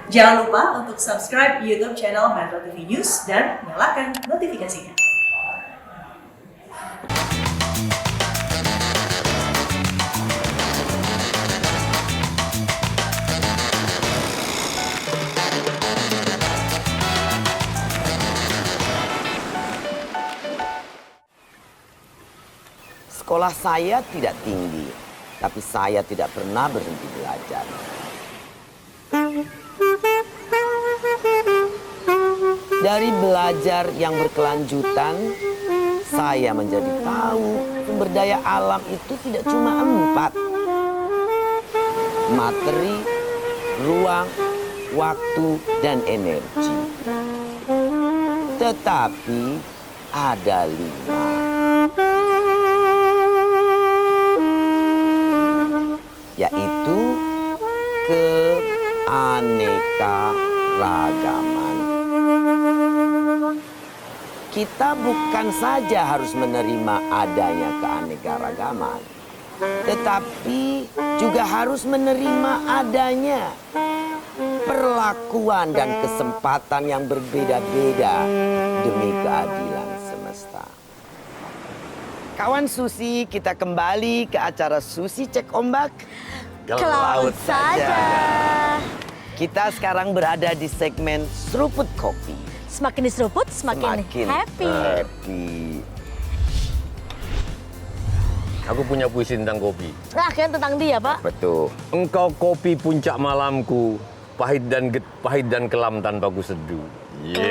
Jangan lupa untuk subscribe YouTube channel Metro TV News dan nyalakan notifikasinya. Sekolah saya tidak tinggi, tapi saya tidak pernah berhenti belajar. Dari belajar yang berkelanjutan, saya menjadi tahu sumber daya alam itu tidak cuma 4. Materi, ruang, waktu, dan energi. Tetapi ada 5. Yaitu keanekaragaman. Kita bukan saja harus menerima adanya keanekaragaman, tetapi juga harus menerima adanya perlakuan dan kesempatan yang berbeda-beda demi keadilan semesta. Kawan Susi, kita kembali ke acara Susi Cek Ombak ke laut saja. Kita sekarang berada di segmen seruput kopi. Semakin diseruput, semakin happy. Aku punya puisi tentang kopi. Nah, kan tentang dia, Pak. Betul. Engkau kopi puncak malamku, pahit dan kelam tanpa ku seduh. Gitu.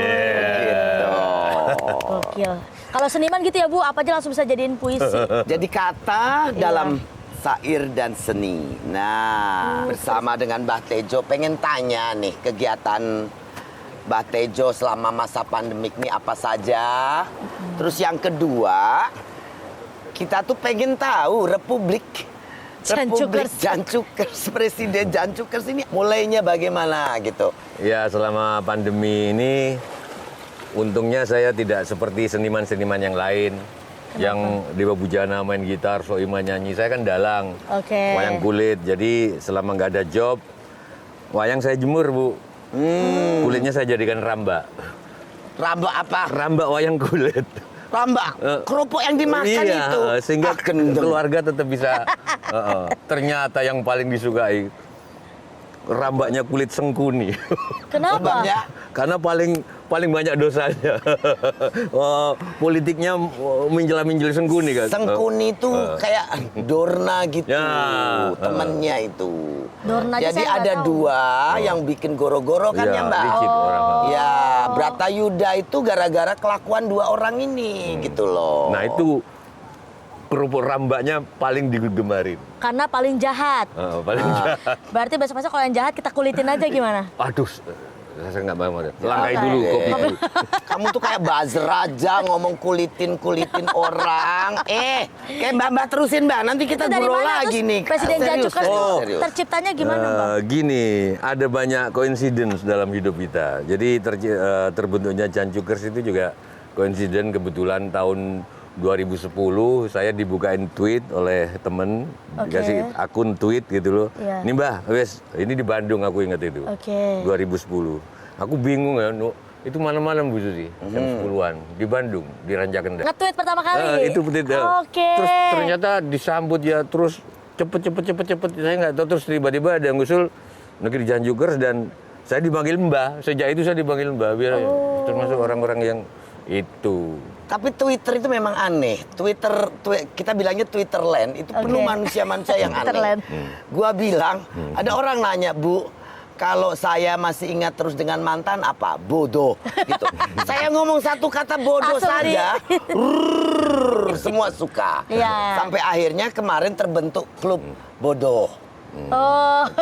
Gokil. Kalau seniman gitu ya, Bu, apa aja langsung bisa jadiin puisi. Jadi kata dalam syair dan seni. Nah, bersama dengan Mbah Tejo pengen tanya nih kegiatan Mbah Tejo selama masa pandemik ini apa saja. Terus yang kedua, kita tuh pengen tahu Republik Jancukers, Presiden Jancukers ini mulainya bagaimana gitu. Ya, selama pandemi ini untungnya saya tidak seperti seniman-seniman yang lain. Kenapa? Yang Dewa Bujana main gitar, Soima nyanyi. Saya kan dalang, wayang kulit. Jadi selama nggak ada job, wayang saya jemur, Bu. Kulitnya saya jadikan ramba. Ramba apa? Ramba wayang kulit. Ramba, kerupuk yang dimakan Iya, itu. sehingga Gendeng. keluarga tetap bisa. Ternyata yang paling disukai rambaknya kulit sengkuni. Kenapa? Sebabnya? Karena paling banyak dosanya. Politiknya minjil sengkuni kan. Sengkuni itu kayak Dorna gitu, Ya, temennya itu. Dorna aja Jadi saya nggak ada tahu. 2 yang bikin goro-goro kan ya, Mbak? licik orang. Ya, Bratayuda itu gara-gara kelakuan 2 orang ini gitu loh. Nah itu kerupuk rambaknya paling digemarin. Karena paling jahat. Paling jahat. Berarti besok-besok kalau yang jahat kita kulitin aja gimana? Aduh, saya nggak mau. Langkai dulu kopi. Kamu tuh kayak buzzer aja ngomong kulitin orang. Kayak Mbak terusin Mbak, nanti kita Itu dari ngobrol mana? lagi Terus nih. Presiden Serius, Jancukers itu serius. terciptanya gimana, Bang? Gini, ada banyak coincidence dalam hidup kita. Jadi terbentuknya Jancukers itu juga coincidence. Kebetulan tahun 2010 saya dibukain tweet oleh temen, dikasih akun tweet gitu loh. Iya. Ini Mbah, wes ini di Bandung aku ingat itu. 2010. Aku bingung ya, itu malam-malam Bu Susi, jam 10-an di Bandung, di Rancakendas. Nge-tweet pertama kali? Itu tweet. Terus ternyata disambut ya, terus cepet. Saya nggak tahu, terus tiba-tiba ada yang ngusul negeri Jancukers dan saya dipanggil Mbah. Sejak itu saya dipanggil Mbah, biar termasuk orang-orang yang itu. Tapi Twitter itu memang aneh. Twitter kita bilangnya Twitterland itu penuh manusia-manusia yang aneh. Gua bilang, ada orang nanya, Bu, kalau saya masih ingat terus dengan mantan apa? Bodoh gitu. Saya ngomong satu kata bodoh saja, semua suka. Iya. Sampai akhirnya kemarin terbentuk klub bodoh.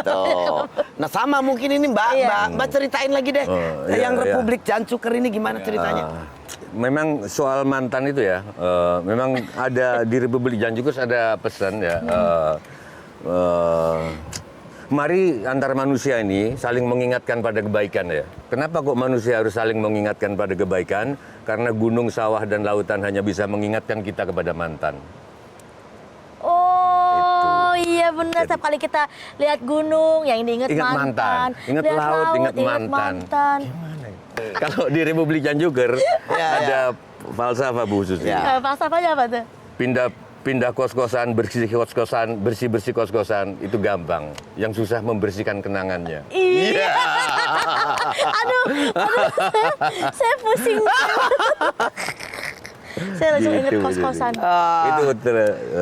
Tuh. Nah sama mungkin ini Mbak ceritain lagi deh. Yang Republik Jancuker ini gimana ceritanya? Memang soal mantan itu ya, memang ada di Republik Jancukers ada pesan ya. Mari antar manusia ini saling mengingatkan pada kebaikan ya. Kenapa kok manusia harus saling mengingatkan pada kebaikan? Karena gunung, sawah, dan lautan hanya bisa mengingatkan kita kepada mantan. Oh iya bener. Setiap kali kita lihat gunung, yang diinget Ingat mantan. Ingat Lihat laut, ingat mantan. Kalau di Republik Janjuker ada falsafah Bu Susi. Falsafahnya apa tuh? Pindah kos-kosan, bersih-bersih kos-kosan itu gampang. Yang susah membersihkan kenangannya. Iya. aduh, saya pusing. Saya langsung inget Gitu, kos-kosan.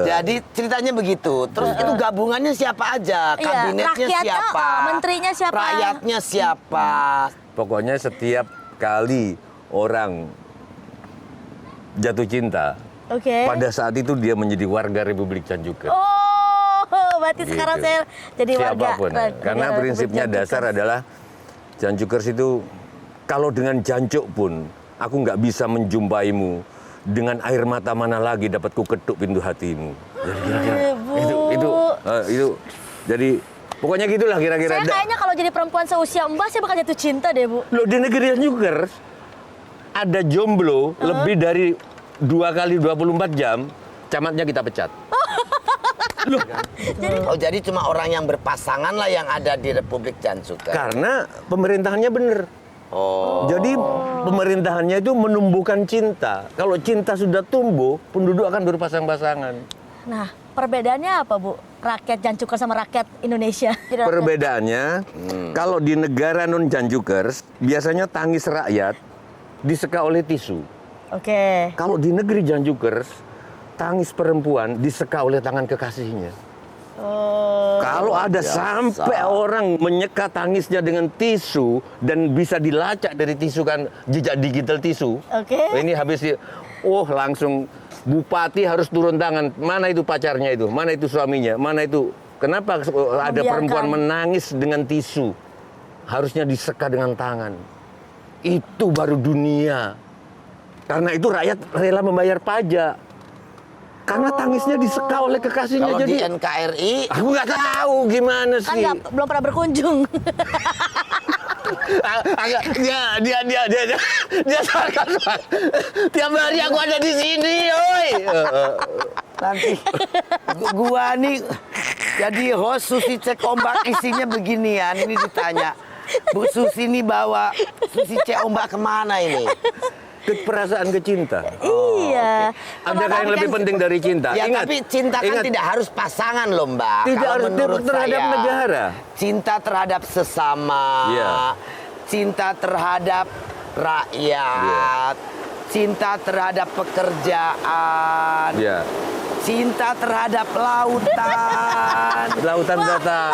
Jadi ceritanya begitu. Terus itu gabungannya siapa aja? Iya, Kabinetnya rakyatnya, siapa? menterinya siapa? Rakyatnya siapa? Pokoknya setiap kali orang jatuh cinta, Oke. pada saat itu dia menjadi warga Republik Janjuker. Oh, berarti Gitu. sekarang saya jadi warga. Siapapun. Karena Republik prinsipnya Janjuker. dasar adalah Janjukers itu kalau dengan jancuk pun aku nggak bisa menjumpaimu, dengan air mata mana lagi dapat ku ketuk pintu hatimu. Jadi kira-kira itu jadi pokoknya gitulah kira-kira. Saya kayaknya kalau jadi perempuan seusia Mbak, saya bakal jatuh cinta deh, Bu. Loh, di negeri Janjukers ada jomblo lebih dari 2 kali 24 jam, camatnya kita pecat. Oh, jadi cuma orang yang berpasangan lah yang ada di Republik Janjuker. Karena pemerintahannya bener. Oh. Jadi pemerintahannya itu menumbuhkan cinta. Kalau cinta sudah tumbuh, penduduk akan berpasang-pasangan. Nah, perbedaannya apa, Bu? Rakyat Janjuker sama rakyat Indonesia. Perbedaannya, kalau di negara non Janjukers, biasanya tangis rakyat diseka oleh tisu. Oke. Kalau di negeri Janjukers, tangis perempuan diseka oleh tangan kekasihnya. Oh. Kalau ada biasa. sampai orang menyeka tangisnya dengan tisu dan bisa dilacak dari tisu kan jejak digital tisu. Oke. Ini habis langsung bupati harus turun tangan. Mana itu pacarnya itu? Mana itu suaminya? Mana itu? Kenapa ada Membiarkan. perempuan menangis dengan tisu? Harusnya diseka dengan tangan. Itu baru dunia. Karena itu rakyat rela membayar pajak. Karena tangisnya diseka oleh kekasihnya. Kalau Jadi di NKRI, aku nggak tahu gimana Kan sih. belum pernah berkunjung. Dia sarkas. Tiap hari aku ada di sini, oi. nanti gua nih jadi host Susi Cek Ombak isinya beginian. Ini ditanya, Bu Susi ini bawa Susi Cek Ombak kemana ini? Perasaan ke cinta. Iya. Adakah yang lebih penting dari cinta? Ya, Ingat, tapi cinta kan ingat, tidak harus pasangan loh, Mbak. Tidak Kalau harus menurut terhadap saya, negara. Cinta terhadap sesama, Iya. cinta terhadap rakyat, cinta terhadap pekerjaan, Ya, cinta terhadap lautan. lautan datang.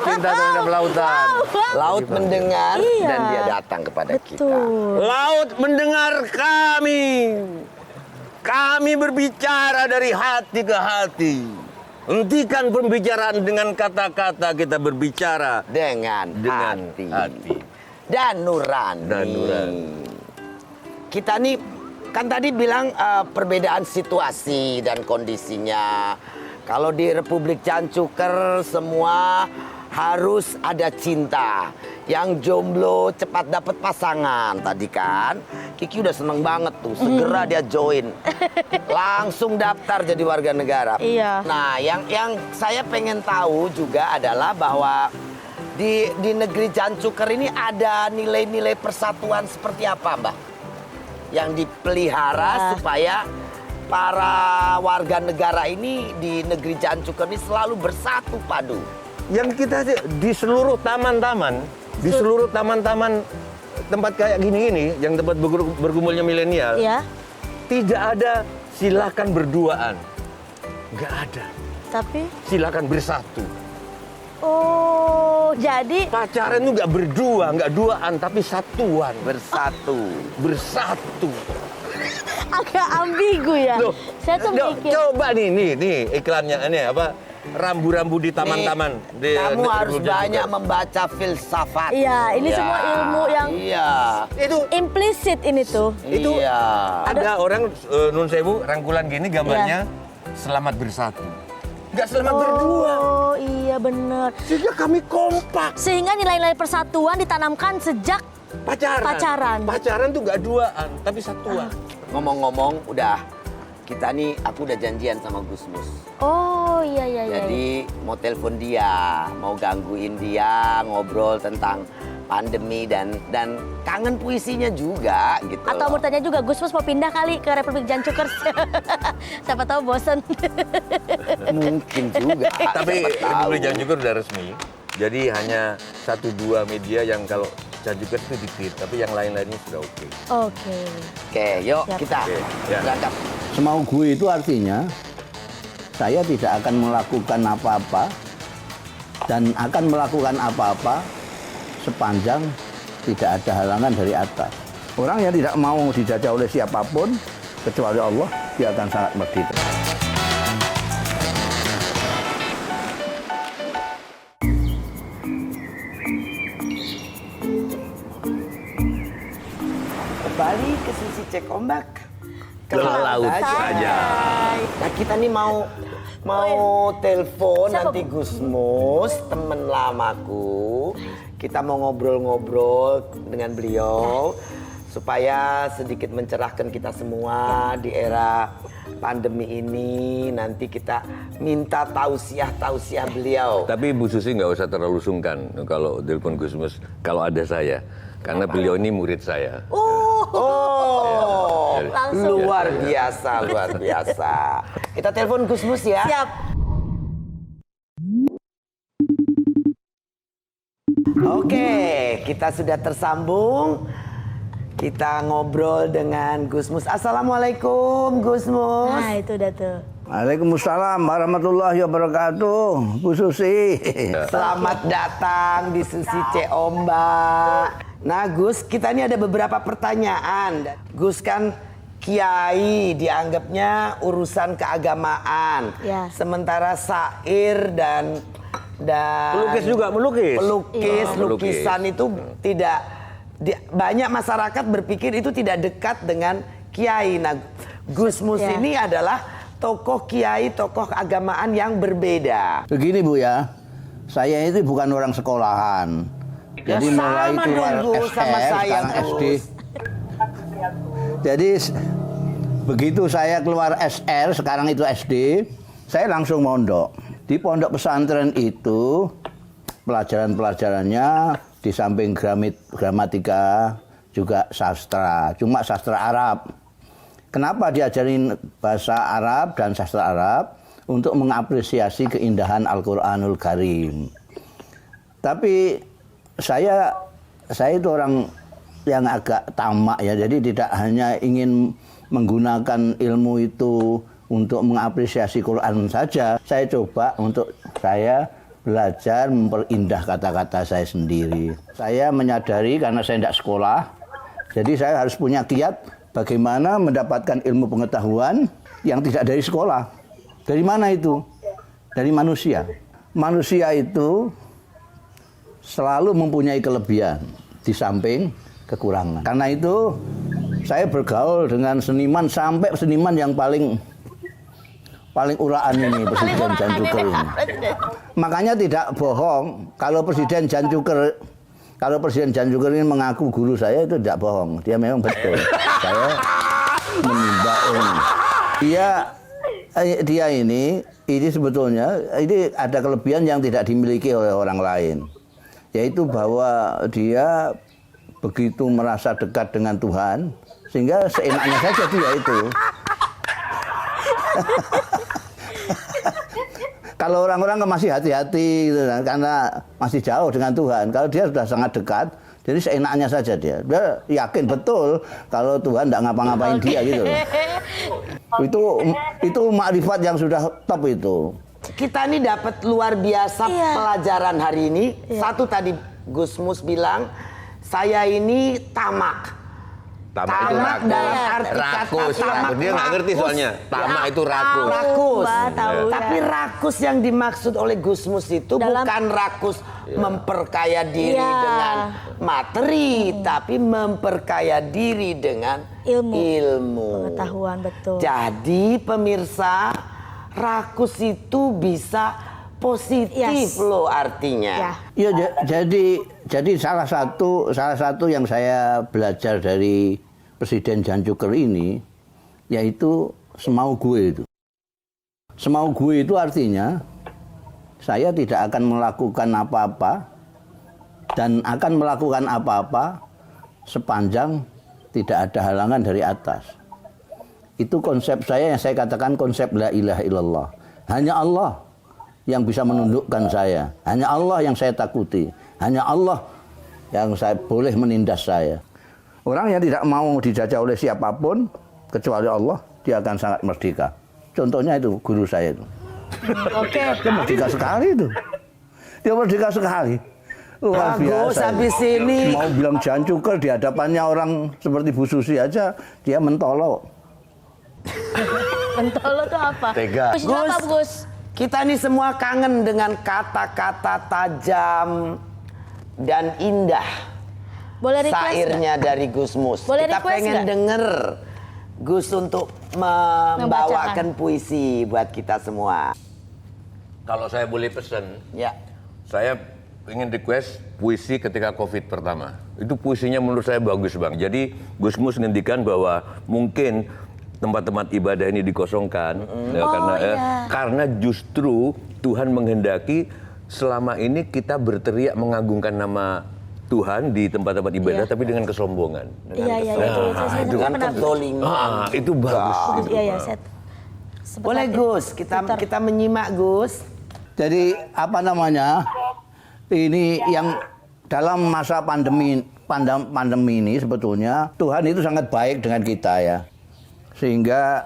Cinta terhadap lautan. Laut mendengar Iya. dan dia datang kepada kita. Betul. Laut mendengar kami. Kami berbicara dari hati ke hati. Hentikan pembicaraan dengan kata-kata, kita berbicara Dengan dengan hati. dan nurani. Dan nurani. Kita nih kan tadi bilang perbedaan situasi dan kondisinya. Kalau di Republik Janjuker semua harus ada cinta. Yang jomblo cepat dapat pasangan tadi kan. Kiki udah seneng banget tuh, segera dia join. Langsung daftar jadi warga negara. Iya. Nah, yang saya pengen tahu juga adalah bahwa di negeri Janjuker ini ada nilai-nilai persatuan seperti apa, Mbak? Yang dipelihara supaya para warga negara ini di negeri Janjuker ini selalu bersatu padu. Yang kita di seluruh taman-taman, tempat kayak gini-gini, yang tempat berkumpulnya milenial, Iya. tidak ada silakan berduaan. Nggak ada. Tapi Silakan bersatu. oh, jadi Pacaran itu nggak berdua, nggak duaan, tapi satuan. Bersatu. agak ambigu ya. Loh, Saya tuh mikir. coba nih iklannya ini apa? Rambu-rambu di taman-taman. Nih, kamu harus banyak membaca filsafat. Iya, ini Iya, semua ilmu yang Iya. Itu implisit ini tuh. Itu iya. ada orang nun sewu rangkulan gini gambarnya selamat bersatu. Nggak selamat berdua. Oh, iya bener. Sehingga kami kompak. Sehingga nilai-nilai persatuan ditanamkan sejak Pacaran. Pacaran. Pacaran tuh nggak duaan, tapi satuan. Ngomong-ngomong, udah kita nih, aku udah janjian sama Gusmus. Oh iya iya iya. Jadi mau telepon dia, mau gangguin dia, ngobrol tentang pandemi dan kangen puisinya juga gitu. Atau mau tanya juga, Gusmus mau pindah kali ke Republik Jancukers. Siapa tahu bosen. Mungkin juga. Tapi siapa tahu. Republik Jancuker udah resmi. Jadi hanya 1-2 media yang kalau Jancuker itu dikit, tapi yang lain-lainnya sudah oke. Oke. Oke, yuk Siap. kita Oke, ya. berangkat. Semau gue itu artinya saya tidak akan melakukan apa-apa dan akan melakukan apa-apa sepanjang tidak ada halangan dari atas. Orang yang tidak mau dijajah oleh siapapun kecuali Allah, dia akan sangat merdeka. Kembali ke sisi cek ombak. Ke laut saja. Nah, kita nih mau telepon Siapa, nanti Gusmus, temen lamaku. Kita mau ngobrol-ngobrol dengan beliau supaya sedikit mencerahkan kita semua di era pandemi ini. Nanti kita minta tausiah beliau. Tapi Bu Susi nggak usah terlalu sungkan kalau telepon Gusmus, kalau ada saya. Karena beliau ini murid saya. Oh, Langsung. luar biasa. Kita telepon Gusmus ya. Siap. Oke, kita sudah tersambung. Kita ngobrol dengan Gusmus. Assalamualaikum, Gusmus. Nah itu udah tuh. Waalaikumsalam warahmatullahi wabarakatuh, Bu Susi. Selamat datang di Susi Cek Ombak. Nah, Gus, kita ini ada beberapa pertanyaan. Gus kan kiai, dianggapnya urusan keagamaan. Ya. Sementara syair dan Pelukis juga, melukis. lukisan itu tidak banyak masyarakat berpikir itu tidak dekat dengan kiai. Nah, Gusmus Ya. ini adalah tokoh kiai, tokoh keagamaan yang berbeda. Begini Bu ya, saya itu bukan orang sekolahan. Ya, Jadi mulai sama keluar dong, Bu, sama SR, saya sekarang terus. SD. Jadi begitu saya keluar SR, sekarang itu SD, saya langsung mondok. Di pondok pesantren itu pelajaran-pelajarannya di samping gramatika juga sastra, cuma sastra Arab. Kenapa diajarin bahasa Arab dan sastra Arab? Untuk mengapresiasi keindahan Al-Quranul Karim. Tapi saya itu orang yang agak tamak ya, jadi tidak hanya ingin menggunakan ilmu itu untuk mengapresiasi Quran saja. Saya coba untuk saya belajar memperindah kata-kata saya sendiri. Saya menyadari karena saya tidak sekolah, jadi saya harus punya kiat bagaimana mendapatkan ilmu pengetahuan yang tidak dari sekolah. Dari mana itu? Dari manusia. Manusia itu selalu mempunyai kelebihan di samping kekurangan. Karena itu saya bergaul dengan seniman sampai seniman yang paling uraan ini, Presiden Jan Cuker ini. Makanya tidak bohong kalau Presiden Jan Cuker ini mengaku guru saya, itu tidak bohong. Dia memang betul. Saya menimba ilmu. Dia ini sebetulnya ini ada kelebihan yang tidak dimiliki oleh orang lain. Yaitu bahwa dia begitu merasa dekat dengan Tuhan sehingga seenaknya saja dia itu. Kalau orang-orang kan masih hati-hati gitu, karena masih jauh dengan Tuhan. Kalau dia sudah sangat dekat, jadi seenaknya saja dia. Dia yakin betul kalau Tuhan tidak ngapa-ngapain dia gitu. Itu makrifat yang sudah top itu. Kita ini dapat luar biasa pelajaran hari ini. Satu tadi Gusmus bilang, saya ini tamak. Tamak itu rakus. dalam arti kata Rakus. tamak. Dia nggak ngerti soalnya. Tamak itu rakus. Rakus. Tahu, ya. Tapi rakus yang dimaksud oleh Gusmus itu bukan rakus memperkaya diri dengan materi, tapi memperkaya diri dengan ilmu. Pengetahuan, betul. Jadi pemirsa, rakus itu bisa positif loh artinya. Ya. Ya, jadi salah satu yang saya belajar dari Presiden Jan Cuker ini, yaitu semau gue itu. Semau gue itu artinya saya tidak akan melakukan apa-apa dan akan melakukan apa-apa sepanjang tidak ada halangan dari atas. Itu konsep saya yang saya katakan konsep la ilaha illallah. Hanya Allah yang bisa menundukkan saya. Hanya Allah yang saya takuti. Hanya Allah yang saya boleh menindas saya. Orang yang tidak mau dijajah oleh siapapun kecuali Allah, dia akan sangat merdeka. Contohnya itu guru saya itu. Oke. Dia merdeka sekali itu. Dia merdeka sekali. Luar Bagus, biasa. habis ini. Mau bilang jancuker di hadapannya orang seperti Bu Susi aja, dia mentolok. Mentolo tuh apa? Tega. Gus, itu apa, Gus? Kita nih semua kangen dengan kata-kata tajam dan indah. Boleh request Sairnya dari Gus Mus. Boleh Kita request pengen nggak? denger Gus untuk membawakan puisi buat kita semua. Kalau saya boleh pesen, Ya. saya ingin request puisi ketika COVID pertama. Itu puisinya menurut saya bagus, Bang. Jadi Gus Mus ngendikan bahwa mungkin tempat-tempat ibadah ini dikosongkan ya, karena justru Tuhan menghendaki selama ini kita berteriak mengagungkan nama Tuhan di tempat-tempat ibadah, tapi dengan kesombongan. Iya, saya Dengan pernah. kedoliman. Itu bagus. Iya, saya sempat Boleh lihat Gus, kita menyimak Gus. Jadi apa namanya? Ini yang dalam masa pandemi ini sebetulnya Tuhan itu sangat baik dengan kita ya. Sehingga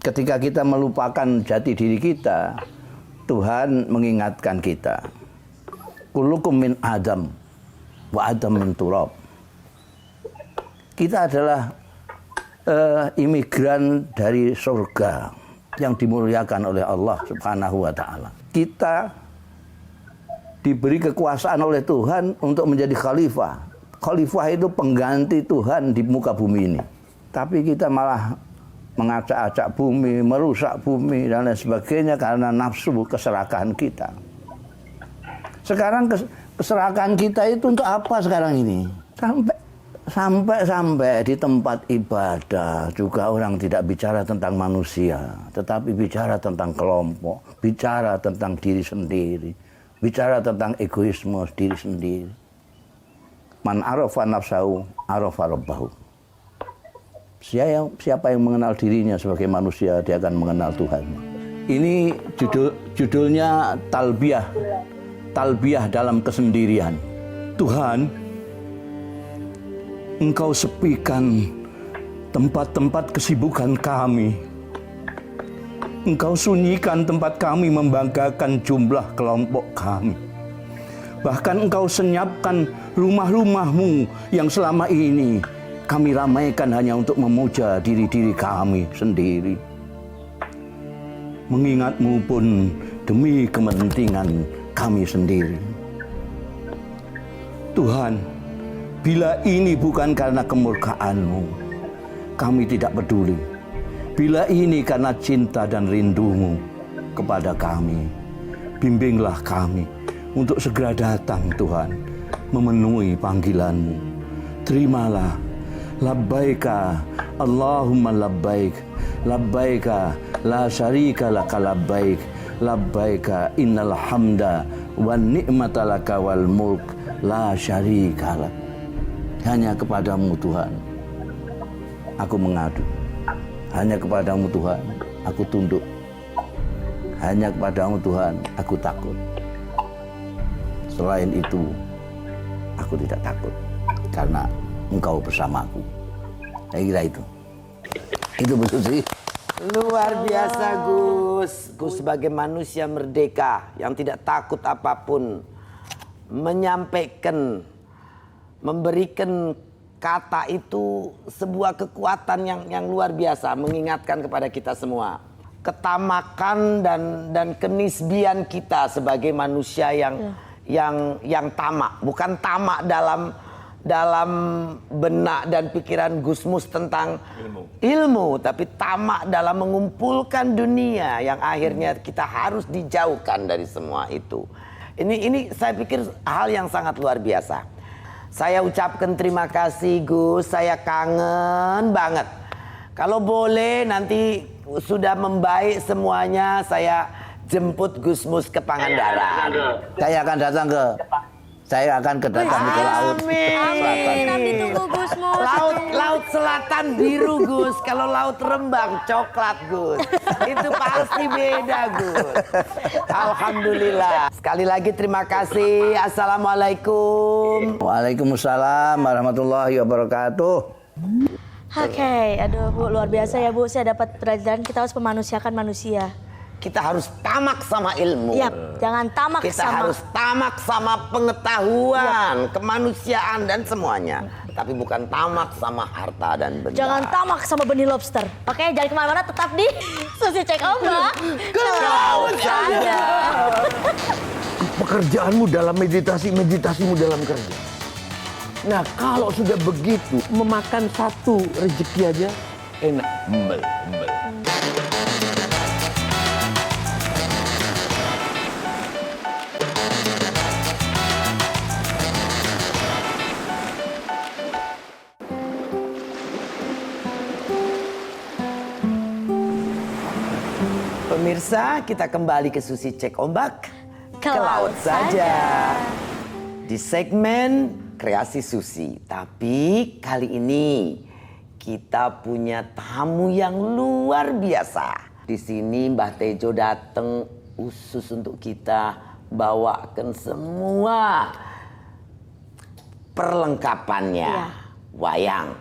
ketika kita melupakan jati diri kita, Tuhan mengingatkan kita. Kullukum min Adam wa Adam min turab. Kita adalah imigran dari surga yang dimuliakan oleh Allah Subhanahu wa taala. Kita diberi kekuasaan oleh Tuhan untuk menjadi khalifah. Khalifah itu pengganti Tuhan di muka bumi ini. Tapi kita malah mengacak-acak bumi, merusak bumi dan lain sebagainya karena nafsu keserakahan kita. Sekarang keserakahan kita itu untuk apa sekarang ini? Sampai di tempat ibadah juga orang tidak bicara tentang manusia, tetapi bicara tentang kelompok, bicara tentang diri sendiri, bicara tentang egoisme diri sendiri. Man arafa nafsahu arafa rabbahu. Siapa yang mengenal dirinya sebagai manusia, dia akan mengenal Tuhan. Ini judulnya Talbiyah dalam kesendirian. Tuhan, Engkau sepikan tempat-tempat kesibukan kami. Engkau sunyikan tempat kami membanggakan jumlah kelompok kami. Bahkan Engkau senyapkan rumah-rumah-Mu yang selama ini kami ramaikan hanya untuk memuja diri-diri kami sendiri. Mengingat-Mu pun demi kepentingan kami sendiri. Tuhan, bila ini bukan karena kemurkaan-Mu, kami tidak peduli. Bila ini karena cinta dan rindu-Mu kepada kami, bimbinglah kami untuk segera datang Tuhan, memenuhi panggilan-Mu. Terimalah, labbaika, Allahumma labbaik, labbaika, la syarika laka labbaik, labbaika innal hamda wan ni'mata laka wal mulk la syarika lak. Hanya kepadamu Tuhan aku mengadu. Hanya kepadamu Tuhan aku tunduk. Hanya kepadamu Tuhan aku takut. Selain itu aku tidak takut karena Engkau bersamaku. Saya kira itu. Itu betul sih. Luar biasa Gus. Gus sebagai manusia merdeka yang tidak takut apapun, menyampaikan, memberikan kata itu sebuah kekuatan yang luar biasa, mengingatkan kepada kita semua ketamakan dan kenisbian kita sebagai manusia yang tamak, bukan tamak dalam benak dan pikiran Gusmus tentang ilmu, tapi tamak dalam mengumpulkan dunia yang akhirnya kita harus dijauhkan dari semua itu. Ini saya pikir hal yang sangat luar biasa. Saya ucapkan terima kasih Gus, saya kangen banget Kalau boleh nanti sudah membaik semuanya, saya jemput Gusmus ke Pangandaran. Saya akan datang ke laut. Amin. Nanti tunggu Gusmus. Laut selatan biru, Gus. Kalau laut Rembang coklat, Gus. Itu pasti beda, Gus. Alhamdulillah. Sekali lagi terima kasih. Assalamualaikum. Waalaikumsalam warahmatullahi wabarakatuh. Oke, aduh Bu, luar biasa ya Bu. Saya dapat pelajaran kita harus memanusiakan manusia. Kita harus tamak sama ilmu. Yap, jangan tamak Kita sama. harus tamak sama pengetahuan, kemanusiaan dan semuanya. Tapi bukan tamak sama harta dan benda. Jangan tamak sama benih lobster. Oke, jangan kemana-mana, tetap di Susi Cek Ombak. Ke laut saja. Pekerjaanmu dalam meditasi, meditasimu dalam kerja. Nah, kalau sudah begitu, memakan satu rezeki aja enak. Embel. Pemirsa, kita kembali ke Susi Cek Ombak. Ke laut saja. Di segmen Kreasi Susi. Tapi kali ini kita punya tamu yang luar biasa. Di sini Mbah Tejo datang khusus untuk kita bawakan semua perlengkapannya. Wayang.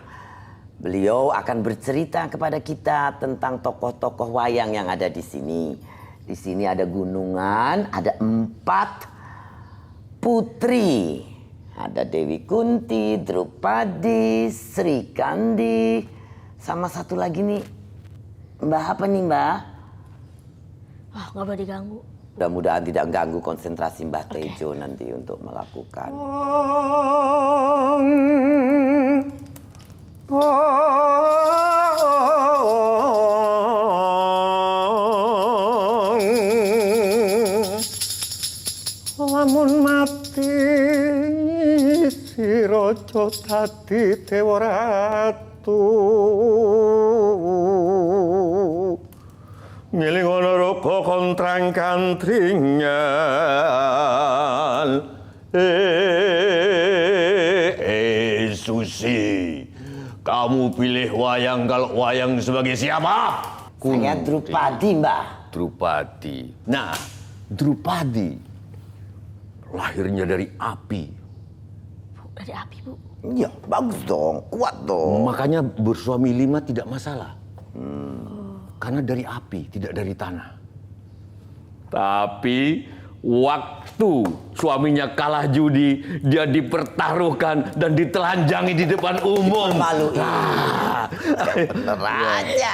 Beliau akan bercerita kepada kita tentang tokoh-tokoh wayang yang ada di sini. Di sini ada gunungan, ada 4 putri. Ada Dewi Kunti, Drupadi, Sri Kandi, sama satu lagi nih. Mbah apa nih, Mbah? Wah, nggak boleh diganggu. Mudah-mudahan tidak mengganggu konsentrasi Mbah Tejo nanti untuk melakukan. Lamun mati siraja dadi dewa ratu ngelingono raga kontrang kantringan Susi, kamu pilih wayang kalau wayang sebagai siapa? Saya Drupadi, Mbah. Drupadi. Nah, Drupadi lahirnya dari api. Dari api, Bu. Iya, bagus dong, kuat dong. Makanya bersuami 5 tidak masalah. Karena dari api, tidak dari tanah. Tapi waktu suaminya kalah judi, dia dipertaruhkan dan ditelanjangi di depan umum. Raja.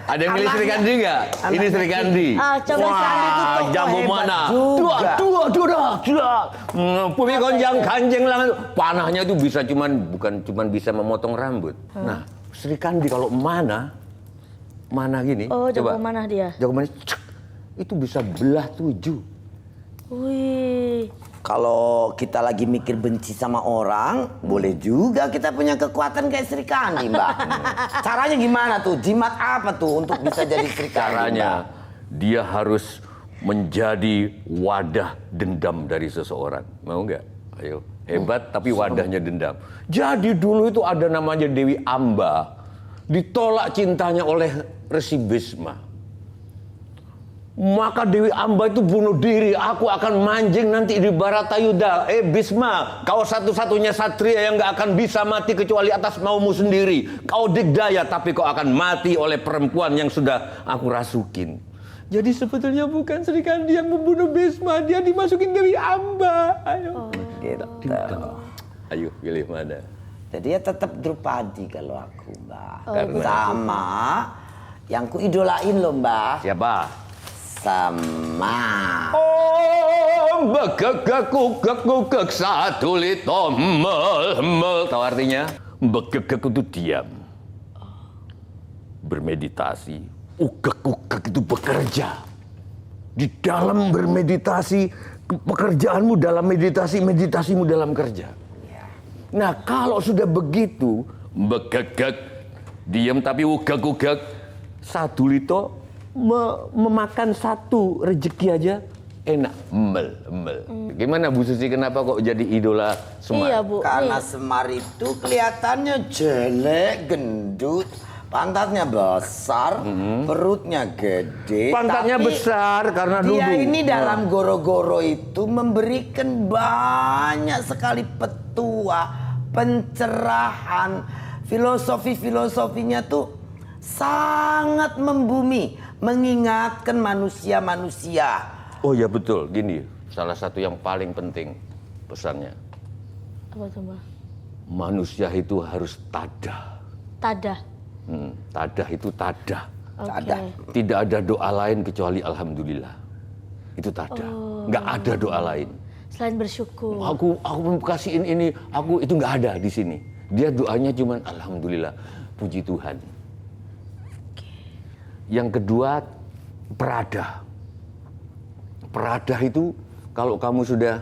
Ada yang milih Sri Kandi nggak? Ini Sri Kandi. Coba Sri Kandi itu tokoh jago hebat mana? juga. Dua. Pumi konjang kanjeng langan. Panahnya itu bisa bukan cuman bisa memotong rambut. Nah, Sri Kandi kalau mana gini. Oh, jago coba. mana dia? Jago mana? Itu bisa belah 7. Wih. Kalau kita lagi mikir benci sama orang, boleh juga kita punya kekuatan kayak Sri Kandi, Mbak. Caranya gimana tuh? Jimat apa tuh untuk bisa jadi Sri Kandi, Caranya Mbak? dia harus menjadi wadah dendam dari seseorang. Mau nggak? Ayo. Hebat tapi wadahnya dendam. Jadi dulu itu ada namanya Dewi Amba. Ditolak cintanya oleh Resi Bisma. Maka Dewi Amba itu bunuh diri. Aku akan manjing nanti di Baratayuda. Bisma, kau satu-satunya satria yang gak akan bisa mati kecuali atas maumu sendiri. Kau digdaya tapi kau akan mati oleh perempuan yang sudah aku rasukin. Jadi sebetulnya bukan Sri Kandi yang membunuh Bisma. Dia dimasukin Dewi Amba. Ayo. Gitu. Ayo pilih mana? Jadi ya tetap Drupadi kalau aku, Mbak. Karena- Sama yang ku idolain loh, Mbak. Siapa? Sama. Oh, begegek satu lito mel. Tahu artinya? Begegek itu diam. Bermeditasi. Ugek itu bekerja. Di dalam bermeditasi, pekerjaanmu dalam meditasi, meditasimu dalam kerja. Nah, kalau sudah begitu, begegek Diam tapi ugak-ugak. Satu lito memakan satu rezeki aja enak. Embel. Gimana Bu Susi, kenapa kok jadi idola Semar? Iya Bu. Karena Nih. Semar itu kelihatannya jelek, gendut, pantatnya besar, perutnya gede. Pantatnya tapi besar karena dia duduk. ini dalam goro-goro itu memberikan banyak sekali petua, pencerahan, filosofinya tuh sangat membumi, mengingatkan manusia-manusia. Oh ya betul, gini, salah satu yang paling penting pesannya. Apa tuh Mbah? Manusia itu harus tadah. Tadah. Tadah itu tadah. Oke. Tadah. Tidak ada doa lain kecuali alhamdulillah. Itu tadah. Nggak ada doa lain. Selain bersyukur. Aku kasihin ini, aku itu nggak ada di sini. Dia doanya cuma alhamdulillah, puji Tuhan. Yang kedua, peradah. Peradah itu kalau kamu sudah,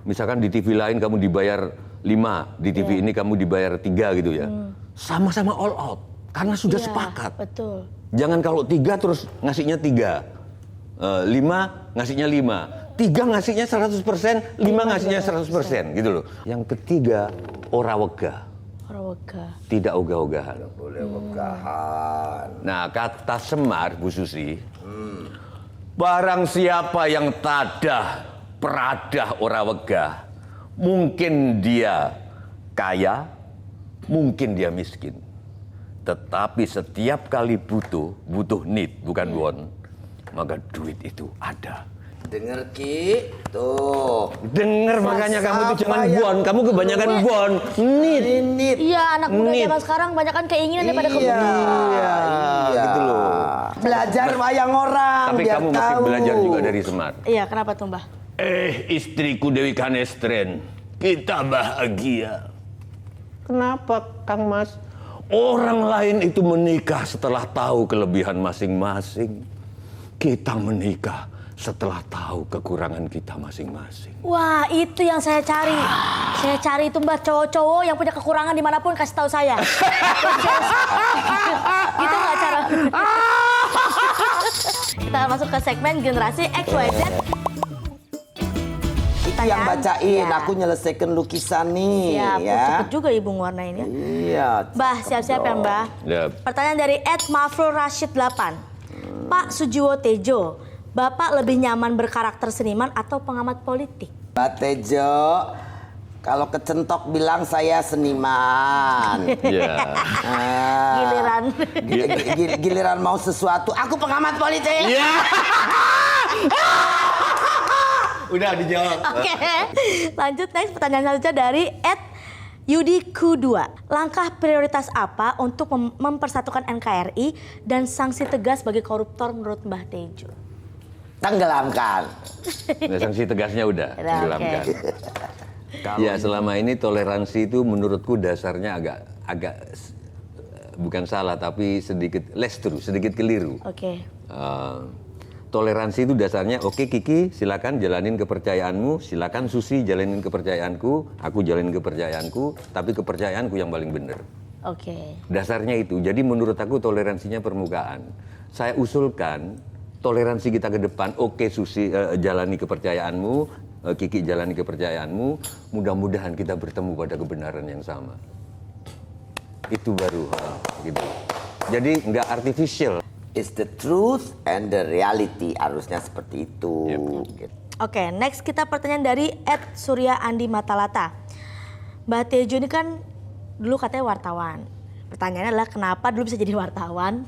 misalkan di TV lain kamu dibayar 5, di TV ini kamu dibayar 3 gitu ya. Sama-sama all out, karena sudah Iya, sepakat. Betul. Jangan kalau 3 terus ngasihnya 3. 5 ngasihnya 5. 3 ngasihnya 100%, 5 ngasihnya 100% gitu loh. Yang ketiga, ora wegah. Rawega. Tidak ogah-ogahan. Boleh wegahan. Nah, kata Semar, Bu Susi, barang siapa yang tadah, peradah, ora wegah, mungkin dia kaya, mungkin dia miskin. Tetapi setiap kali butuh need, bukan won, maka duit itu ada. Dengar Ki, tuh. Dengar makanya kamu tuh jangan Siapa bon, yang kamu kebanyakan bon. Need. Ini Iya, anak muda Nit. zaman sekarang banyak kan keinginan daripada Iya. kebudayaan. Iya, gitu loh. Belajar wayang orang Tapi biar kamu mesti tahu. belajar juga dari Semar. Iya, kenapa tuh Mbah? Istriku Dewi Kanestren, kita bahagia. Kenapa, Kang Mas? Orang lain itu menikah setelah tahu kelebihan masing-masing. Kita menikah setelah tahu kekurangan kita masing-masing. Wah, itu yang saya cari. Saya cari itu Mbah, cowok-cowok yang punya kekurangan dimanapun kasih tahu saya. Itu nggak cara. Kita masuk ke segmen generasi XYZ. Itu yang bacain, Ya. aku nyelesaikan lukisan nih. Siap, ya. cepet juga Ibu ngwarnainnya. Iya. Mbah, siap-siap ya Mbah. Ya. Pertanyaan dari @Mafrul Rashid 8. Pak Sujiwo Tejo, Bapak lebih nyaman berkarakter seniman atau pengamat politik? Mbak Tejo, kalau kecentok bilang saya seniman. Ya. Ah, Giliran. Giliran mau sesuatu, aku pengamat politik. Ya. Udah dijawab. Oke, lanjut next pertanyaan selanjutnya dari @Yudiku2. Langkah prioritas apa untuk mempersatukan NKRI dan sanksi tegas bagi koruptor menurut Mbah Tejo? Tenggelamkan. Nah, sanksi tegasnya udah Oke. tenggelamkan. Ya, selama ini toleransi itu menurutku dasarnya agak bukan salah tapi sedikit sedikit keliru. Oke. Toleransi itu dasarnya oke Kiki silakan jalanin kepercayaanmu, silakan Susi jalanin kepercayaanku, aku jalanin kepercayaanku, tapi kepercayaanku yang paling benar. Oke. Dasarnya itu. Jadi menurut aku toleransinya permukaan. Saya usulkan toleransi kita ke depan. Oke Susi jalani kepercayaanmu, Kiki jalani kepercayaanmu. Mudah-mudahan kita bertemu pada kebenaran yang sama. Itu baru gitu. Jadi nggak artificial. It's the truth and the reality, harusnya seperti itu. Gitu. Oke, next kita pertanyaan dari @Surya Andi Matalata. Mbah Tejo ini kan dulu katanya wartawan. Pertanyaannya adalah kenapa dulu bisa jadi wartawan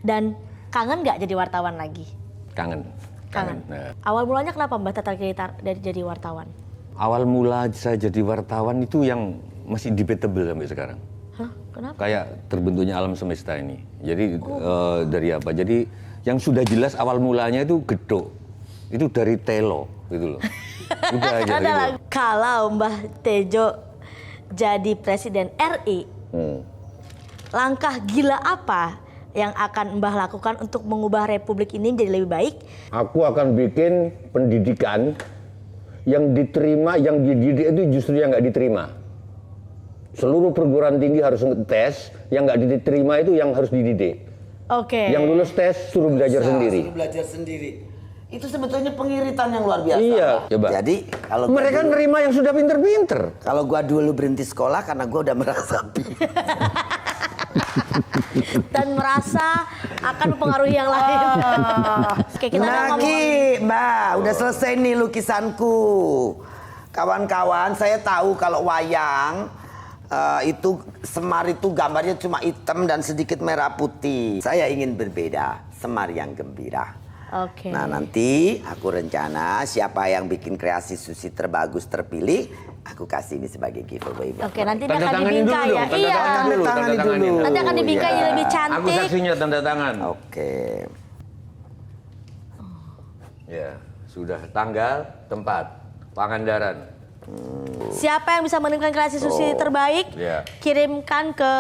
dan kangen nggak jadi wartawan lagi? Kangen. Nah, Awal mulanya kenapa Mbah tertarik dari jadi wartawan? awal mula saya jadi wartawan itu yang masih debatable sampai sekarang. Hah? Kenapa? Kayak terbentuknya alam semesta ini. Jadi dari apa? Jadi yang sudah jelas awal mulanya itu gedok. Itu dari telo gitu loh. Udah aja gitu. Kalau Mbah Tejo jadi presiden RI, langkah gila apa yang akan Mbah lakukan untuk mengubah republik ini menjadi lebih baik? Aku akan bikin pendidikan yang diterima, yang dididik itu justru yang nggak diterima. seluruh perguruan tinggi harus tes, yang nggak diterima itu yang harus dididik. Oke. Yang lulus tes suruh belajar sendiri. Suruh belajar sendiri. Itu sebetulnya pengiritan yang luar biasa. Iya, coba. Jadi kalau Mereka nerima yang sudah pinter-pinter. kalau gua dulu berhenti sekolah karena gua udah merasapi. Dan merasa akan mempengaruhi yang lain. Oke, kita udah ngomong. Mbak, udah selesai nih lukisanku. Kawan-kawan, saya tahu kalau wayang itu Semar itu gambarnya cuma hitam dan sedikit merah putih. Saya ingin berbeda, Semar yang gembira. Oke. Nah, nanti aku rencana siapa yang bikin kreasi Susi terbagus terpilih, aku kasih ini sebagai giveaway. Oke, nanti dia Tanda akan tanganin dibingkai dulu ya. dong, tanda Iya. tanganin dulu, Tanda tanda tanganin tanganin. dulu. Nanti akan dibingkai Ya. jadi lebih Aku cantik. saksinya tanda tangan. Oke. Ya, sudah tanggal, tempat, Pangandaran. Siapa yang bisa menemukan kreasi Susi terbaik? Iya. Kirimkan ke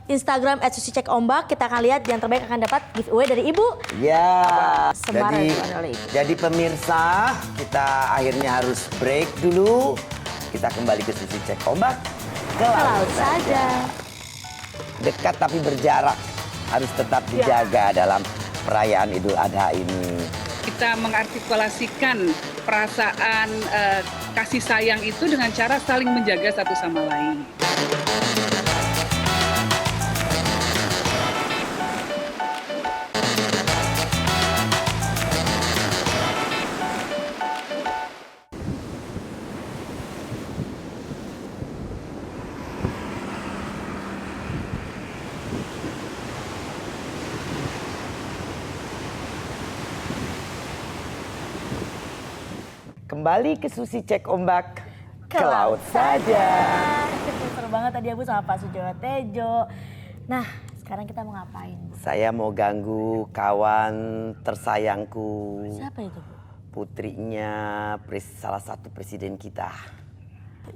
Instagram @susicekOmbak. Kita akan lihat yang terbaik akan dapat giveaway dari Ibu. Ya, Semar yang diperankan oleh Ibu. jadi pemirsa, kita akhirnya harus break dulu. Kita kembali ke Susi Cek Ombak. Ke Ke laut. laut saja. Dekat tapi berjarak harus tetap dijaga dalam perayaan Idul Adha ini. Kita mengartikulasikan perasaan kasih sayang itu dengan cara saling menjaga satu sama lain. Kembali ke Susi Cek Ombak. Ke laut saja. Seru banget tadi Ibu sama Pak Sujowo Tejo. Nah, sekarang kita mau ngapain, Bu? Saya mau ganggu kawan tersayangku. Siapa itu, Bu? Putrinya salah satu presiden kita.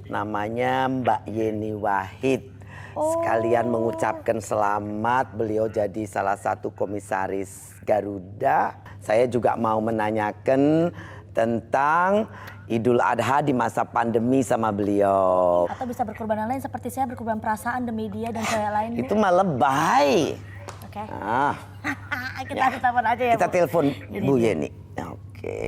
Namanya Mbak Yeni Wahid. Sekalian mengucapkan selamat, beliau jadi salah satu komisaris Garuda. Saya juga mau menanyakan tentang Idul Adha di masa pandemi sama beliau. Atau bisa berkorban lain seperti saya berkorban perasaan demi dia dan cewek lain, Bu. Itu mah lebay. Oke. Ah, Kita telepon aja ya, kita Bu. telepon Ini Bu dia. Yeni. Oke.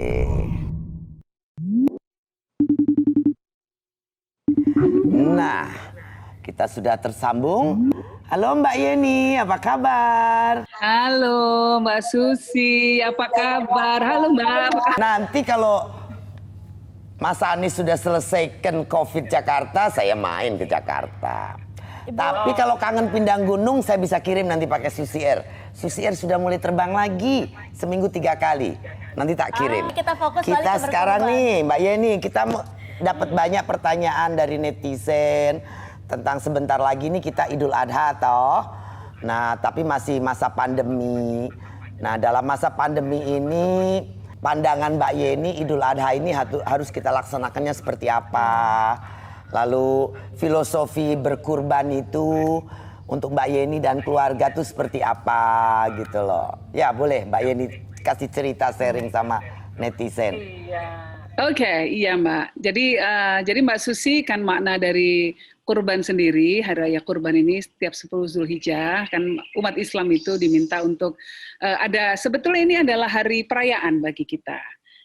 Nah, kita sudah tersambung. Halo Mbak Yeni, apa kabar? Halo Mbak Susi, apa kabar? Halo Mbak. Nanti kalau Mas Anies sudah selesaikan COVID Jakarta, saya main ke Jakarta. Tapi kalau kangen pindah gunung, saya bisa kirim nanti pakai Susi Air. Susi Air sudah mulai terbang lagi, seminggu 3 kali. Nanti tak kirim. Kita fokus balik Kita ke sekarang berkorban. nih, Mbak Yeni, kita dapat banyak pertanyaan dari netizen tentang sebentar lagi nih kita Idul Adha toh. Nah, tapi masih masa pandemi. Nah, dalam masa pandemi ini pandangan Mbak Yeni Idul Adha ini harus kita laksanakannya seperti apa? Lalu filosofi berkurban itu untuk Mbak Yeni dan keluarga tuh seperti apa gitu loh. Ya, boleh Mbak Yeni kasih cerita sharing sama netizen. Oke, iya Mbak. Jadi Mbak Susi kan makna dari kurban sendiri, Hari Raya Kurban ini setiap 10 Zulhijjah, kan umat Islam itu diminta untuk sebetulnya ini adalah hari perayaan bagi kita.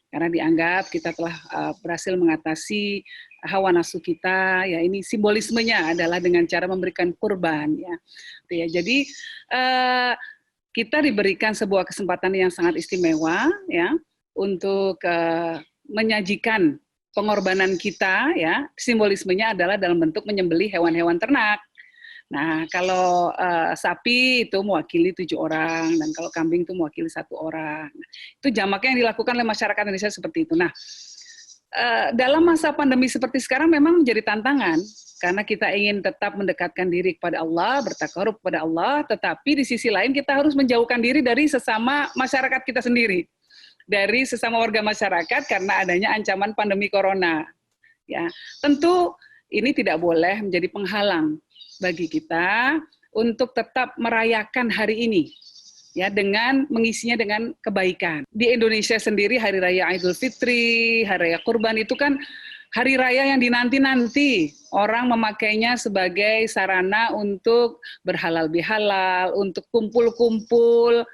Karena dianggap kita telah berhasil mengatasi hawa nafsu kita, ya ini simbolismenya adalah dengan cara memberikan kurban, ya. Jadi kita diberikan sebuah kesempatan yang sangat istimewa, ya, untuk menyajikan pengorbanan kita, ya, simbolismenya adalah dalam bentuk menyembelih hewan-hewan ternak. Nah, kalau sapi itu mewakili 7 orang, dan kalau kambing itu mewakili 1 orang. Itu jamaknya yang dilakukan oleh masyarakat Indonesia seperti itu. Nah, dalam masa pandemi seperti sekarang memang menjadi tantangan, karena kita ingin tetap mendekatkan diri kepada Allah, bertakarub kepada Allah, tetapi di sisi lain kita harus menjauhkan diri dari sesama masyarakat kita sendiri. Dari sesama warga masyarakat karena adanya ancaman pandemi corona. Ya, tentu ini tidak boleh menjadi penghalang bagi kita untuk tetap merayakan hari ini, ya, dengan mengisinya dengan kebaikan. Di Indonesia sendiri Hari Raya Idul Fitri, Hari Raya Kurban itu kan hari raya yang dinanti-nanti. Orang memakainya sebagai sarana untuk berhalal bihalal, untuk kumpul-kumpul.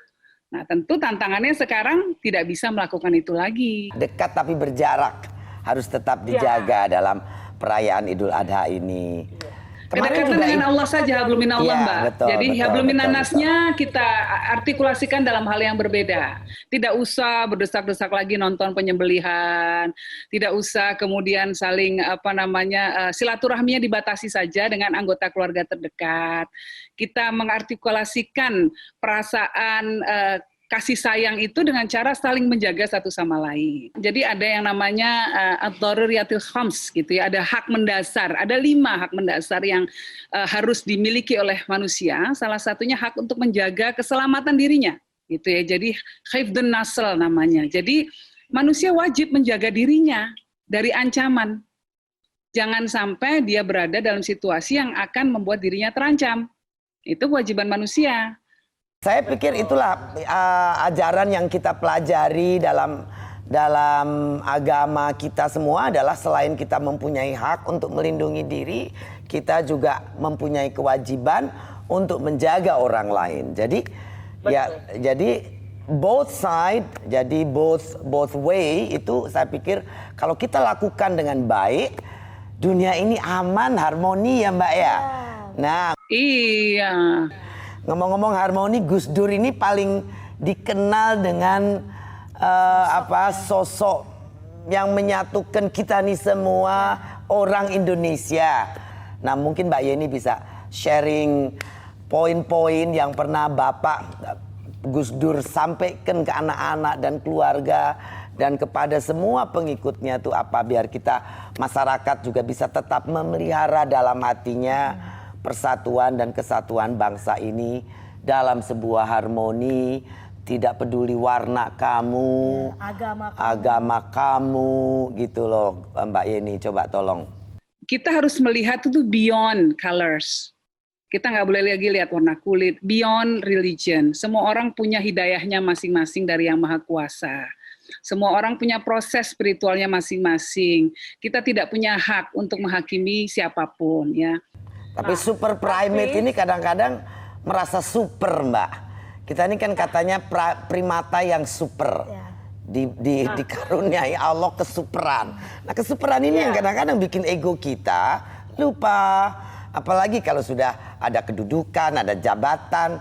Nah, tentu tantangannya sekarang tidak bisa melakukan itu lagi. Dekat tapi berjarak harus tetap dijaga dalam perayaan Idul Adha ini. Kedekatan dengan Allah saja, hablum minallah, Iya, Mbak. betul, Jadi betul, hablum betul, minannasnya kita artikulasikan dalam hal yang berbeda. Tidak usah berdesak-desak lagi nonton penyembelihan. Tidak usah kemudian saling silaturahminya dibatasi saja dengan anggota keluarga terdekat. Kita mengartikulasikan perasaan kasih sayang itu dengan cara saling menjaga satu sama lain. Jadi ada yang namanya ad-daruriyatil khams gitu ya, ada hak mendasar, ada 5 hak mendasar yang harus dimiliki oleh manusia. Salah satunya hak untuk menjaga keselamatan dirinya, gitu ya. Jadi hifdzun nasl namanya. Jadi manusia wajib menjaga dirinya dari ancaman. Jangan sampai dia berada dalam situasi yang akan membuat dirinya terancam. Itu kewajiban manusia. Saya pikir itulah ajaran yang kita pelajari dalam agama kita semua adalah selain kita mempunyai hak untuk melindungi diri, kita juga mempunyai kewajiban untuk menjaga orang lain. Jadi jadi both side, jadi both way itu saya pikir kalau kita lakukan dengan baik, dunia ini aman, harmoni ya Mbak ya. Nah, iya. Ngomong-ngomong harmoni, Gus Dur ini paling dikenal dengan sosok yang menyatukan kita nih semua orang Indonesia. Nah, mungkin Mbak Yeni bisa sharing poin-poin yang pernah Bapak Gus Dur sampaikan ke anak-anak dan keluarga dan kepada semua pengikutnya itu apa, biar kita masyarakat juga bisa tetap memelihara dalam hatinya persatuan dan kesatuan bangsa ini dalam sebuah harmoni, tidak peduli warna kamu, agama kamu gitu loh. Mbak Yeni, coba tolong. Kita harus melihat itu beyond colors. Kita nggak boleh lagi lihat warna kulit, beyond religion. Semua orang punya hidayahnya masing-masing dari Yang Maha Kuasa. Semua orang punya proses spiritualnya masing-masing. Kita tidak punya hak untuk menghakimi siapapun, ya. Tapi super primate ini kadang-kadang merasa super, Mbak. Kita ini kan katanya primata yang super. Dikaruniai Allah kesuperan. Nah, kesuperan ini yang kadang-kadang bikin ego kita lupa. Apalagi kalau sudah ada kedudukan, ada jabatan,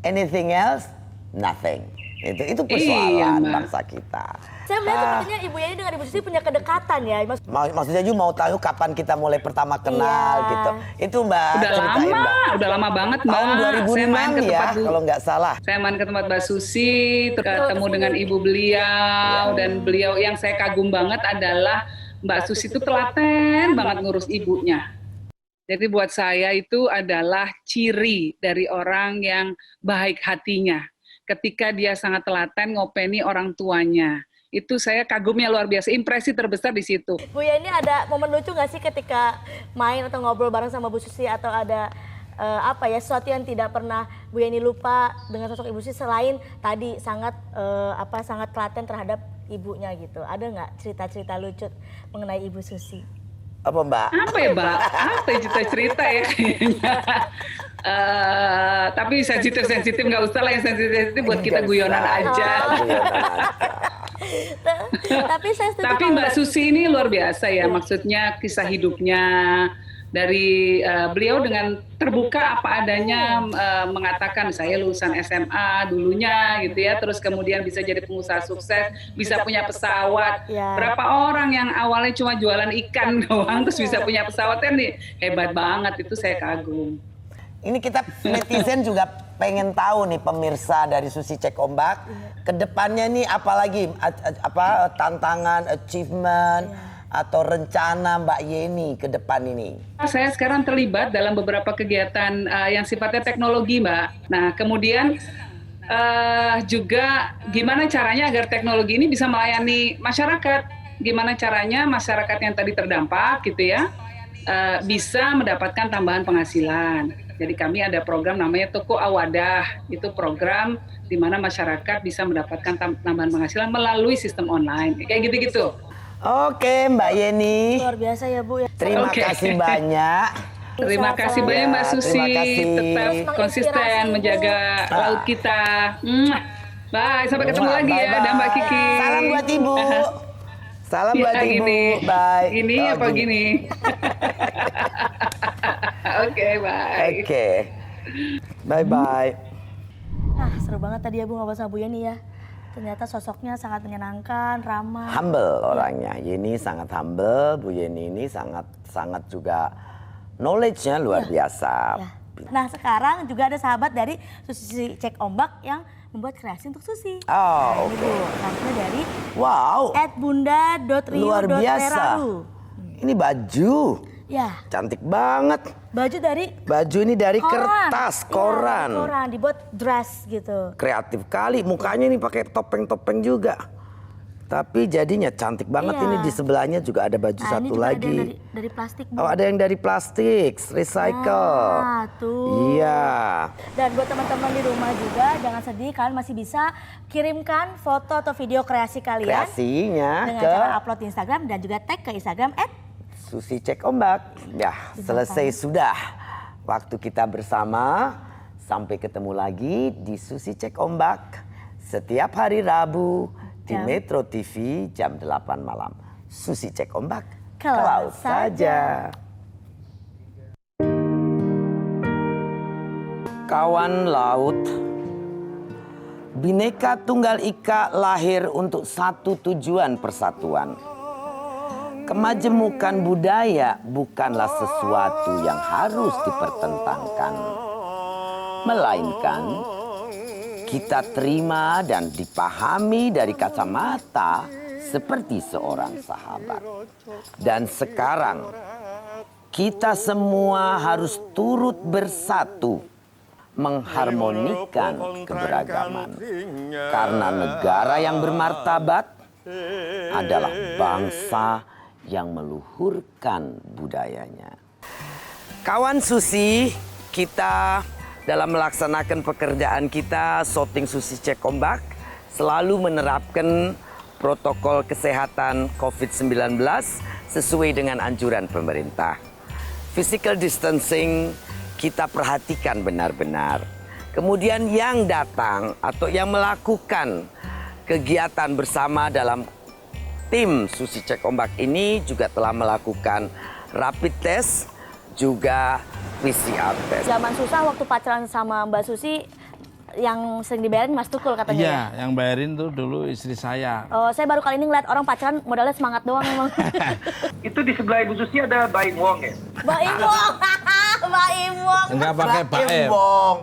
anything else, nothing. Itu persoalan bangsa kita. Saya melihat sepertinya Ibu Yeni dengan Ibu Susi punya kedekatan ya. Maksudnya juga mau tahu kapan kita mulai pertama kenal gitu. Itu Mbak. Udah lama banget Mbak. Tahun 2006 ya kalau nggak salah. Saya main ke tempat Mbak Susi, ketemu dengan ibu beliau, dan beliau yang saya kagum banget adalah Mbak Susi itu telaten banget ngurus ibunya. Jadi buat saya itu adalah ciri dari orang yang baik hatinya. Ketika dia sangat telaten ngopeni orang tuanya. Itu saya kagumnya luar biasa, impresi terbesar di situ. Bu Yeni, ada momen lucu nggak sih ketika main atau ngobrol bareng sama Bu Susi, atau ada sesuatu yang tidak pernah Bu Yeni lupa dengan sosok Ibu Susi selain tadi sangat telaten terhadap ibunya gitu? Ada nggak cerita-cerita lucu mengenai Ibu Susi? Apa Mbak? Apa ya Mbak? Apa cerita ya kayaknya. Tapi sensitif nggak usah lah, yang sensitif buat kita guyonan aja. Tapi Mbak Susi ini luar biasa ya, maksudnya kisah hidupnya dari beliau dengan terbuka apa adanya, mengatakan saya lulusan SMA dulunya gitu ya, terus kemudian bisa jadi pengusaha sukses, bisa punya pesawat. Berapa orang yang awalnya cuma jualan ikan doang terus bisa punya pesawat, kan nih hebat banget, itu saya kagum. Ini kita netizen juga pengen tahu nih pemirsa dari Susi Cek Ombak, kedepannya nih apalagi tantangan, achievement atau rencana Mbak Yeni ke depan ini? Saya sekarang terlibat dalam beberapa kegiatan yang sifatnya teknologi, Mbak. Nah, kemudian juga gimana caranya agar teknologi ini bisa melayani masyarakat. Gimana caranya masyarakat yang tadi terdampak gitu ya, bisa mendapatkan tambahan penghasilan. Jadi kami ada program namanya Toko Awadah. Itu program di mana masyarakat bisa mendapatkan tambahan penghasilan melalui sistem online. Kayak gitu-gitu. Oke, Mbak Yeni. Luar biasa ya Bu ya. Terima Oke. kasih banyak. Terima kasih banyak Mbak Ya, Susi, terima kasih. tetap konsisten menjaga laut kita. Bye, sampai ketemu lagi ya, Bye-bye. dan Mbak Kiki. Salam buat Ibu. Salam buat Ya, Ibu. gini. Bye. Gini Oh, apa gini? Oke, bye. Oke. Bye-bye. Nah, seru banget tadi ya Bu ngobrol sama Bu Yeni ya. Ternyata sosoknya sangat menyenangkan, ramah. Humble orangnya. Yeni sangat humble, Bu Yeni ini sangat juga knowledge-nya luar biasa. Ya. Nah, sekarang juga ada sahabat dari Susi Cek Ombak yang membuat kreasi untuk Susi. Oh, Ini oke. Bu, sampulnya dari Wow. @bunda.rio.teralu. Luar biasa. Ini baju. Ya, Cantik banget. baju dari Baju ini dari koran. kertas, Iya, koran. dari koran, dibuat dress gitu. Kreatif kali, mukanya ini pakai topeng-topeng juga. Tapi jadinya cantik banget. Iya. Ini di sebelahnya juga ada baju Nah, ini satu juga lagi. ada dari plastik Bu. Oh, ada yang dari plastik, recycle. Ah, tuh. Iya. Dan buat teman-teman di rumah juga jangan sedih, kalian masih bisa kirimkan foto atau video kreasi kalian Kreasinya dengan ke cara upload di Instagram dan juga tag ke Instagram Susi Cek Ombak. Ya, selesai sudah waktu kita bersama. Sampai ketemu lagi di Susi Cek Ombak setiap hari Rabu di Jam. Metro TV jam 8 malam. Susi Cek Ombak, Ke laut saja. Kawan laut, Bhinneka Tunggal Ika lahir untuk satu tujuan persatuan. Kemajemukan budaya bukanlah sesuatu yang harus dipertentangkan, melainkan kita terima dan dipahami dari kacamata seperti seorang sahabat. Dan sekarang kita semua harus turut bersatu mengharmonikan keberagaman. Karena negara yang bermartabat adalah bangsa yang meluhurkan budayanya. Kawan Susi, kita dalam melaksanakan pekerjaan kita Shooting Susi Cek Ombak selalu menerapkan protokol kesehatan COVID-19 sesuai dengan anjuran pemerintah. Physical distancing kita perhatikan benar-benar. Kemudian yang datang atau yang melakukan kegiatan bersama dalam tim Susi Cek Ombak ini juga telah melakukan rapid test, juga PCR test. Zaman susah waktu pacaran sama Mbak Susi yang sering dibayarin Mas Tukul katanya. Iya, Ya? yang bayarin tuh dulu istri saya. Oh, saya baru kali ini ngeliat orang pacaran modalnya semangat doang emang. Itu di sebelah Ibu Susi ada Baim Wong ya? Mbak Imwong. Mbak Imwong. Enggak pakai Baim. Imbong.